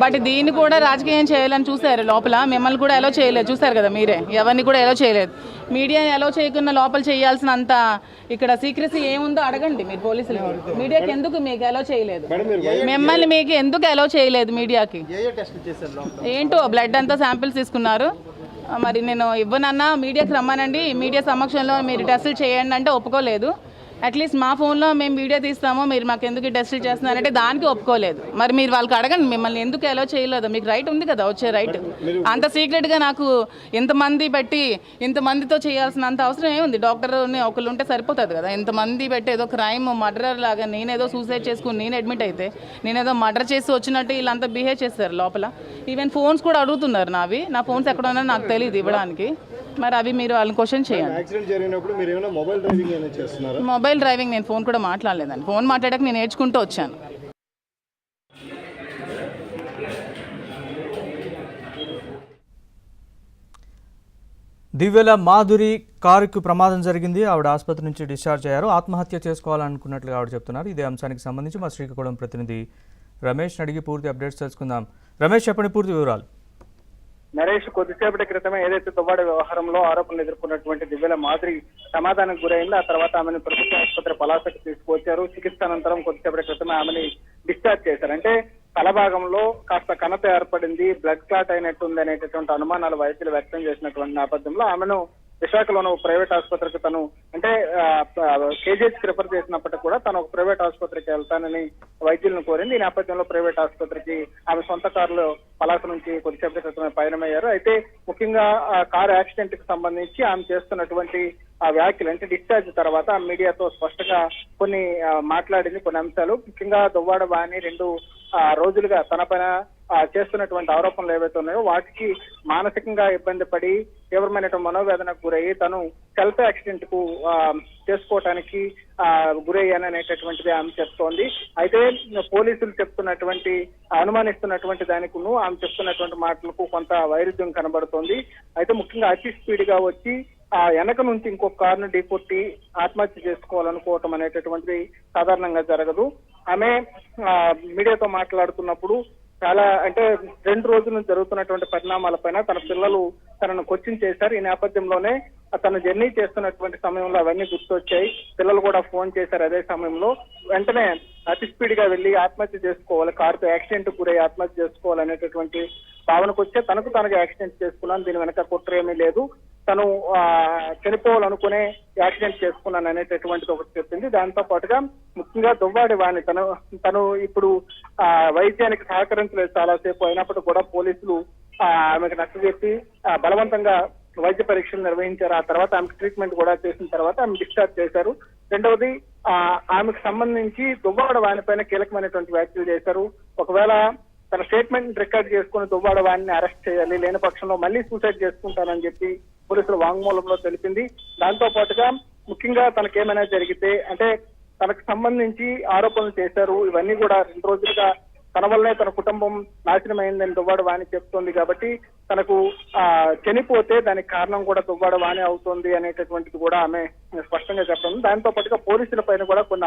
But దీన్ని కూడా రాజకీయం చేయాలని చూశారు లోపల. మిమ్మల్ని కూడా ఎలా చేయలేదు చూశారు కదా మీరే, ఎవరిని కూడా ఎలా చేయలేదు. మీడియా ఎలా చేయకుండా లోపల చేయాల్సినంత ఇక్కడ సీక్రెసీ ఏముందో అడగండి మీరు పోలీసులు. మీడియాకి ఎందుకు మీకు ఎలా చేయలేదు, మిమ్మల్ని మీకు ఎందుకు ఎలా చేయలేదు మీడియాకి? ఏంటో బ్లడ్ అంతా శాంపిల్స్ తీసుకున్నారు. మరి నేను ఇవ్వనన్నా మీడియాకి రమ్మనండి, మీడియా సమక్షంలో మీరు టెస్టులు చేయండి అంటే ఒప్పుకోలేదు. అట్లీస్ట్ మా ఫోన్లో మేము వీడియో తీస్తాము, మీరు మాకు ఎందుకు టెస్టులు చేస్తున్నారంటే దానికి ఒప్పుకోలేదు. మరి మీరు వాళ్ళకి అడగండి మిమ్మల్ని ఎందుకు ఎలా చేయలేదు, మీకు రైట్ ఉంది కదా వచ్చే రైట్. అంత సీక్రెట్గా నాకు ఇంతమంది పెట్టి ఇంతమందితో చేయాల్సినంత అవసరం ఏముంది? డాక్టర్ ఒకళ్ళు ఉంటే సరిపోతుంది కదా. ఇంతమంది పెట్టి ఏదో క్రైమ్ మర్డర్ లాగా నేనేదో సూసైడ్ చేసుకుని నేను అడ్మిట్ అయితే నేనేదో మర్డర్ చేసి వచ్చినట్టు వీళ్ళంతా బిహేవ్ చేస్తారు లోపల. ఈవెన్ ఫోన్స్ కూడా అడుగుతున్నారు నావి, నా ఫోన్స్ ఎక్కడ ఉన్నాయో నాకు తెలియదు ఇవ్వడానికి. మరి అవి మీరు వాళ్ళని క్వశ్చన్ చేయండి. మొబైల్ డ్రైవింగ్ నేను ఫోన్ కూడా మాట్లాడలేదండి. ఫోన్ మాట్లాడాక నేను నేర్చుకుంటూ వచ్చాను. దివ్యల మాధురి కారుకు ప్రమాదం జరిగింది. ఆవిడ ఆసుపత్రి నుంచి డిశ్చార్జ్ అయ్యారు. ఆత్మహత్య చేసుకోవాలనుకున్నట్లుగా ఆవిడ చెప్తున్నారు. ఇదే అంశానికి సంబంధించి మా శ్రీకాకుళం ప్రతినిధి రమేష్ అడిగి పూర్తి అప్డేట్స్ తెలుసుకుందాం. రమేష్, చెప్పండి పూర్తి వివరాలు. నరేష్, కొద్దిసేపటి క్రితమే ఏదైతే దువ్వాడ వ్యవహారంలో ఆరోపణలు ఎదుర్కొన్నటువంటి దివ్యల మాధురి సమాధానం గురైంది. ఆ తర్వాత ఆమెను ప్రభుత్వ ఆసుపత్రి పలాసకు తీసుకువచ్చారు. చికిత్స అనంతరం కొద్దిసేపటి క్రితమే ఆమెని డిశ్చార్జ్ చేశారు. అంటే తల భాగంలో కాస్త కణత ఏర్పడింది, బ్లడ్ క్లాట్ అయినట్టుంది అనేటటువంటి అనుమానాలు వైద్యులు వ్యక్తం చేసినటువంటి నేపథ్యంలో ఆమెను విశాఖలోని ఒక ప్రైవేట్ ఆసుపత్రికి తను అంటే కేజీహెచ్ రిఫర్ చేసినప్పటికీ కూడా తను ఒక ప్రైవేట్ ఆసుపత్రికి వెళ్తానని వైద్యులను కోరింది. ఈ నేపథ్యంలో ప్రైవేట్ ఆసుపత్రికి ఆమె సొంత కారులో పలాస నుంచి కొద్దిసేపటి క్రితమే పయనమయ్యారు. అయితే ముఖ్యంగా కారు యాక్సిడెంట్ కి సంబంధించి ఆమె చేస్తున్నటువంటి ఆ వ్యాఖ్యలు అంటే డిశ్చార్జ్ తర్వాత మీడియాతో స్పష్టంగా కొన్ని మాట్లాడింది. కొన్ని అంశాలు ముఖ్యంగా దువ్వాడ వాణి 2 రోజులుగా తన పైన చేస్తున్నటువంటి ఆరోపణలు ఏవైతే ఉన్నాయో వాటికి మానసికంగా ఇబ్బంది పడి తీవ్రమైనటువంటి మనోవేదనకు గురయ్యి తను సెల్ఫ్ యాక్సిడెంట్ కు చేసుకోవటానికి గురయ్యాననేటటువంటిది ఆమె చెప్తోంది. అయితే పోలీసులు చెప్తున్నటువంటి అనుమానిస్తున్నటువంటి దానికి ఆమె చెప్తున్నటువంటి మాటలకు కొంత వైరుధ్యం కనబడుతోంది. అయితే ముఖ్యంగా అతి స్పీడ్ గా వచ్చి వెనక నుంచి ఇంకొక కారును ఢీకొట్టి ఆత్మహత్య చేసుకోవాలనుకోవటం అనేటటువంటిది సాధారణంగా జరగదు. ఆమె మీడియాతో మాట్లాడుతున్నప్పుడు చాలా అంటే 2 రోజుల నుంచి జరుగుతున్నటువంటి పరిణామాలపైన తన పిల్లలు తనను క్వశ్చన్ చేశారు. ఈ నేపథ్యంలోనే తను జర్నీ చేస్తున్నటువంటి సమయంలో అవన్నీ గుర్తొచ్చాయి. పిల్లలు కూడా ఫోన్ చేశారు. అదే సమయంలో వెంటనే అతి స్పీడ్ గా వెళ్లి ఆత్మహత్య చేసుకోవాలి, కారుతో యాక్సిడెంట్ గురై ఆత్మహత్య చేసుకోవాలనేటటువంటి భావనకు వచ్చే తనకు యాక్సిడెంట్ చేసుకున్నాను, దీని వెనక కుట్ర ఏమీ లేదు, తను చనిపోవాలనుకునే యాక్సిడెంట్ చేసుకున్నాను అనేటటువంటిది ఒకటి చెప్పింది. దాంతో పాటుగా ముఖ్యంగా దువ్వాడి వాణి తను ఇప్పుడు వైద్యానికి సహకరించలేదు చాలాసేపు అయినప్పటికీ కూడా పోలీసులు ఆమెకు నచ్చజెప్పి బలవంతంగా వైద్య పరీక్షలు నిర్వహించారు. ఆ తర్వాత ఆమెకు ట్రీట్మెంట్ కూడా చేసిన తర్వాత ఆమె డిశ్చార్జ్ చేశారు. రెండవది ఆమెకు సంబంధించి దువ్వాడ వాణి పైన కీలకమైనటువంటి వ్యాఖ్యలు చేశారు. ఒకవేళ తన స్టేట్మెంట్ రికార్డ్ చేసుకుని దువ్వాడ వాణిని అరెస్ట్ చేయాలి, లేని పక్షంలో మళ్ళీ సూసైడ్ చేసుకుంటానని చెప్పి పోలీసులు వాంగ్మూలంలో తెలిపింది. దాంతో పాటుగా ముఖ్యంగా తనకేమైనా జరిగితే అంటే తనకు సంబంధించి ఆరోపణలు చేశారు. ఇవన్నీ కూడా 2 రోజులుగా తన వల్లనే తన కుటుంబం నాశనం అయిందని దువ్వాడ వాణి చెప్తోంది. కాబట్టి తనకు చనిపోతే దానికి కారణం కూడా దువ్వాడ వాణి అవుతోంది అనేటటువంటిది కూడా ఆమె స్పష్టంగా చెప్తుంది. దాంతో పాటుగా పోలీసుల పైన కూడా కొన్ని